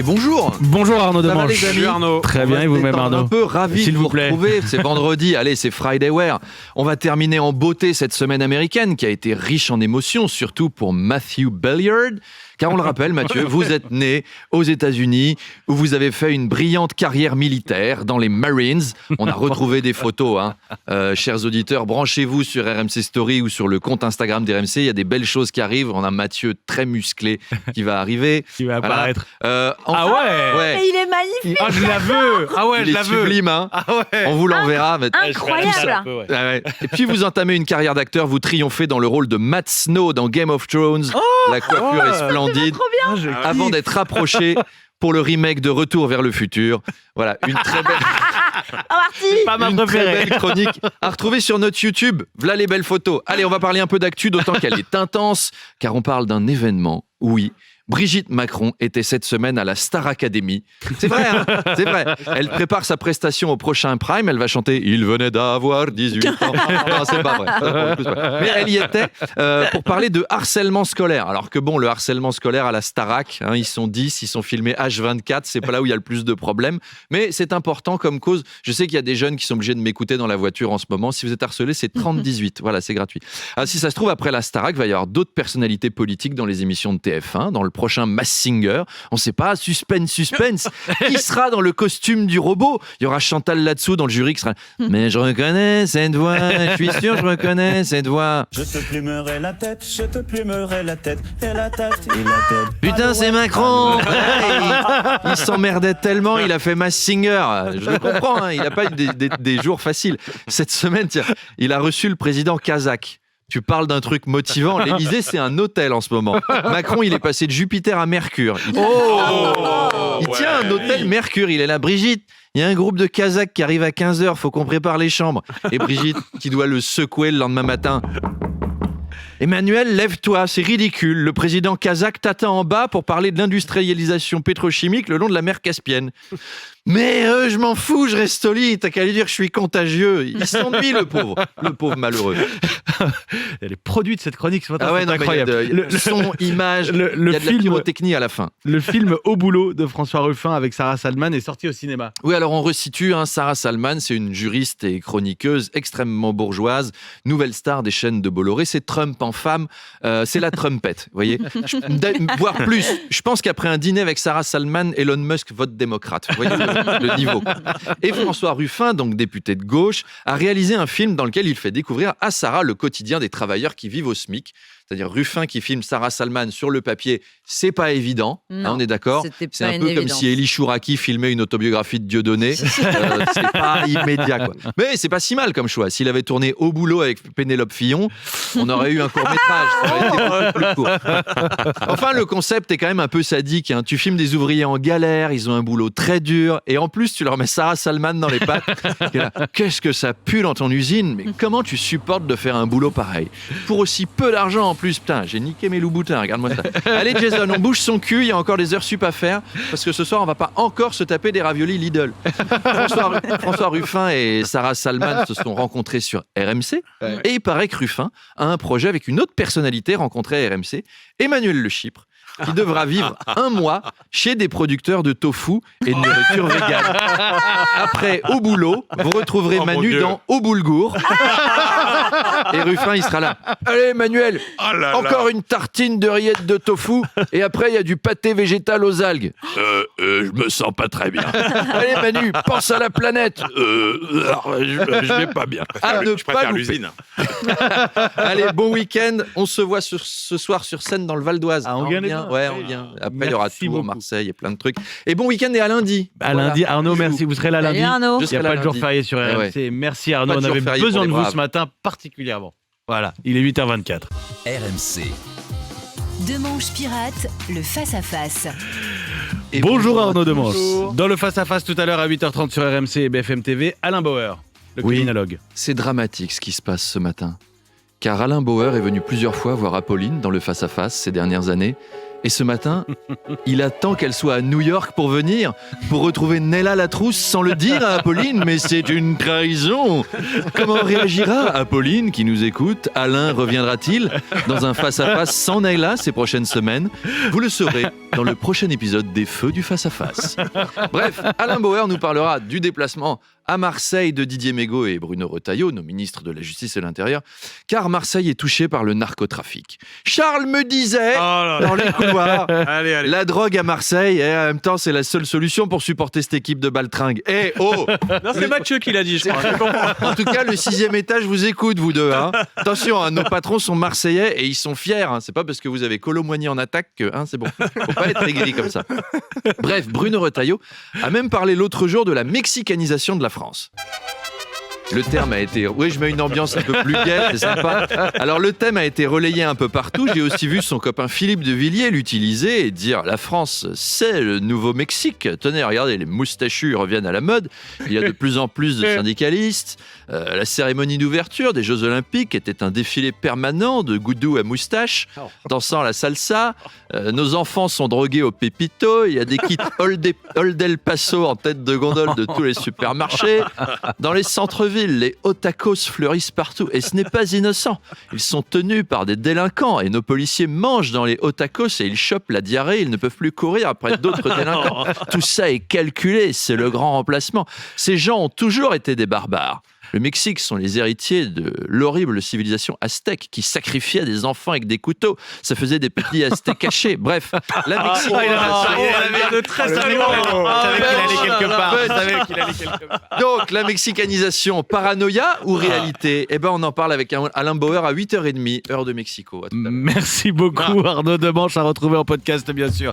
Bonjour. Bonjour Arnaud Ça va, Demange. les amis Arnaud. Très bien, et vous-même Arnaud. Un peu ravi S'il de vous vous plaît. retrouver. C'est vendredi, allez, c'est Friday Wear. On va terminer en beauté cette semaine américaine qui a été riche en émotions, surtout pour Matthew Belliard. Car on le rappelle, Mathieu, vous êtes né aux États-Unis où vous avez fait une brillante carrière militaire dans les Marines. On a retrouvé des photos, chers auditeurs. Branchez-vous sur RMC Story ou sur le compte Instagram d'RMC. Il y a des belles choses qui arrivent. On a Mathieu très musclé qui va arriver. Qui va Voilà. apparaître. Enfin, ouais. Mais il est magnifique, Ah, je la veux. Ah ouais, il je est la veux. sublime, hein. Ah ouais. On vous l'enverra. mais- incroyable. Ah ouais. Et puis vous entamez une carrière d'acteur, vous triomphez dans le rôle de Matt Snow dans Game of Thrones. La coiffure est splendide. Ah, je Avant kiffe. d'être approché pour le remake de Retour vers le futur. Voilà, une très belle, Oh, Marty. Pas ma une très préférée. belle chronique à retrouver sur notre YouTube. Voilà les belles photos. Allez, on va parler un peu d'actu, d'autant qu'elle est intense, car on parle d'un événement. Oui, Brigitte Macron était cette semaine à la Star Academy. C'est vrai, hein, c'est vrai. Elle prépare sa prestation au prochain Prime. Elle va chanter « Il venait d'avoir 18 ans ». Non, c'est pas vrai. C'est pas. Mais elle y était pour parler de harcèlement scolaire. Alors que bon, le harcèlement scolaire à la Starac, ils sont 10, ils sont filmés H24, c'est pas là où il y a le plus de problèmes. Mais c'est important comme cause. Je sais qu'il y a des jeunes qui sont obligés de m'écouter dans la voiture en ce moment. Si vous êtes harcelé, c'est 30-18. Voilà, c'est gratuit. Alors, si ça se trouve, après la Starac, il va y avoir d'autres personnalités politiques dans les émissions de TF1, dans le prochain Mass Singer. On ne sait pas, suspense. Qui sera dans le costume du robot? Il y aura Chantal là-dessous dans le jury qui sera « Mais je reconnais cette voix, je suis sûr je reconnais cette voix. Je te plumerai la tête, je te plumerai la tête, et la tête, et la tête. Putain, c'est Macron !» Il s'emmerdait tellement, il a fait Mass Singer. Je le comprends, il n'a pas eu des jours faciles. Cette semaine, tiens, il a reçu le président kazakh. Tu parles d'un truc motivant. L'Élysée, c'est un hôtel en ce moment. Macron, il est passé de Jupiter à Mercure. Il tient un hôtel Mercure. Il est là. Brigitte, il y a un groupe de Kazakhs qui arrive à 15h. Faut qu'on prépare les chambres. Et Brigitte, qui doit le secouer le lendemain matin. Emmanuel, lève-toi, c'est ridicule. Le président kazakh t'attend en bas pour parler de l'industrialisation pétrochimique le long de la mer Caspienne. Mais je m'en fous, je reste au lit. T'as qu'à lui dire que je suis contagieux. Il s'ennuie, le pauvre malheureux. Les produits de cette chronique sont Ah ouais, non, mais incroyables. il y a de son, image, il y a de la film, pyrotechnie à la fin. le film Au boulot de François Ruffin avec Sarah Salman est sorti au cinéma. Oui, alors on resitue, Sarah Salman, c'est une juriste et chroniqueuse extrêmement bourgeoise, nouvelle star des chaînes de Bolloré, c'est Trump en femme, c'est la Trumpette, vous voyez, voire plus. Je pense qu'après un dîner avec Sarah Salman, Elon Musk vote démocrate, vous voyez le niveau. Et François Ruffin, donc député de gauche, a réalisé un film dans lequel il fait découvrir à Sarah le quotidien des travailleurs qui vivent au SMIC. C'est-à-dire Ruffin qui filme Sarah Salman sur le papier, c'est pas évident, Non, on est d'accord. c'était C'est pas un une peu comme évidence. si Elie Chouraki filmait une autobiographie de Dieudonné. C'est pas immédiat, quoi. Mais c'est pas si mal comme choix. S'il avait tourné Au boulot avec Pénélope Fillon, on aurait eu un court-métrage. Ça aurait été beaucoup plus court. Enfin, le concept est quand même un peu sadique. Tu filmes des ouvriers en galère, ils ont un boulot très dur, et en plus, tu leur mets Sarah Salman dans les pattes. Et là, qu'est-ce que ça pue dans ton usine? Mais comment tu supportes de faire un boulot pareil? Pour aussi peu d'argent en plus. Putain, j'ai niqué mes loups-boutins, regarde-moi ça. Allez Jason, on bouge son cul, il y a encore des heures sup à faire, parce que ce soir, on va pas encore se taper des raviolis Lidl. François Ruffin et Sarah Salman se sont rencontrés sur RMC, et il paraît que Ruffin a un projet avec une autre personnalité rencontrée à RMC, Emmanuel Le Chypre, qui devra vivre un mois chez des producteurs de tofu et de nourriture végane. Après, au boulot, vous retrouverez Oh, mon Manu Dieu. dans Au boulgour. Et Ruffin, il sera là. Allez, Emmanuel, Oh là encore une tartine de rillettes de tofu. Et après, il y a du pâté végétal aux algues. Je me sens pas très bien. Allez, Manu, pense à la planète. Je vais pas bien. À ne Je pas préfère louper. l'usine. Allez, bon week-end. On se voit ce soir sur scène dans le Val d'Oise. Ah, on vient les vient. deux. Ouais, on vient. Après, il y aura Merci Tours, beaucoup. Marseille et plein de trucs. Et bon week-end et à lundi. À Voilà. lundi, Arnaud, Bisous. merci. Vous serez là Salut lundi. Arnaud. Je Il n'y serai a là pas de jour lundi. férié sur Eh RMC. ouais. Merci Arnaud, Pas on de jour avait férié besoin pour de les vous braves. ce matin particulièrement. Voilà, il est 8h24. RMC. Demanche pirate, le face-à-face. Et Bonjour Arnaud Demanche. Bonjour. Dans le face-à-face tout à l'heure à 8h30 sur RMC et BFM TV, Alain Bauer, le Oui. criminologue. C'est dramatique ce qui se passe ce matin. Car Alain Bauer est venu plusieurs fois voir Apolline dans le face-à-face ces dernières années. Et ce matin, il attend qu'elle soit à New York pour venir, pour retrouver Nella Latrousse sans le dire à Apolline. Mais c'est une trahison. Comment réagira Apolline qui nous écoute? Alain reviendra-t-il dans un face-à-face sans Nella ces prochaines semaines? Vous le saurez dans le prochain épisode des Feux du face-à-face. Bref, Alain Bauer nous parlera du déplacement à Marseille de Didier Mégaud et Bruno Retailleau, nos ministres de la Justice et de l'Intérieur, car Marseille est touchée par le narcotrafic. Charles me disait, dans les couloirs, Allez. la drogue à Marseille, et en même temps, c'est la seule solution pour supporter cette équipe de baltringues. Eh oh! Non, c'est Mathieu qui l'a dit, je crois. En tout cas, le 6e étage vous écoute, vous deux. Hein. Attention, hein, nos patrons sont marseillais et ils sont fiers. Hein. C'est pas parce que vous avez Colo-Moigny en attaque que c'est bon. Faut pas être aigri comme ça. Bref, Bruno Retailleau a même parlé l'autre jour de la mexicanisation de la France. Le terme a été... Oui, je mets une ambiance un peu plus gaie, c'est sympa. Alors, le thème a été relayé un peu partout. J'ai aussi vu son copain Philippe de Villiers l'utiliser et dire « La France, c'est le nouveau Mexique. Tenez, regardez, les moustachus reviennent à la mode. Il y a de plus en plus de syndicalistes. La cérémonie d'ouverture des Jeux Olympiques était un défilé permanent de goudou à moustache, dansant la salsa. Nos enfants sont drogués au Pépito. Il y a des kits Old El Paso en tête de gondole de tous les supermarchés. Dans les centres-villes, les hot tacos fleurissent partout et ce n'est pas innocent. Ils sont tenus par des délinquants et nos policiers mangent dans les hot tacos et ils chopent la diarrhée. Ils ne peuvent plus courir après d'autres délinquants. Tout ça est calculé, c'est le grand remplacement. Ces gens ont toujours été des barbares. Le Mexique sont les héritiers de l'horrible civilisation aztèque qui sacrifiait des enfants avec des couteaux. Ça faisait des petits aztèques cachés. Bref, la Donc, la mexicanisation, paranoïa ou réalité? Eh ben, on en parle avec Alain Bauer à 8h30, heure de Mexico. Merci beaucoup Arnaud Demanche, à retrouver en podcast bien sûr.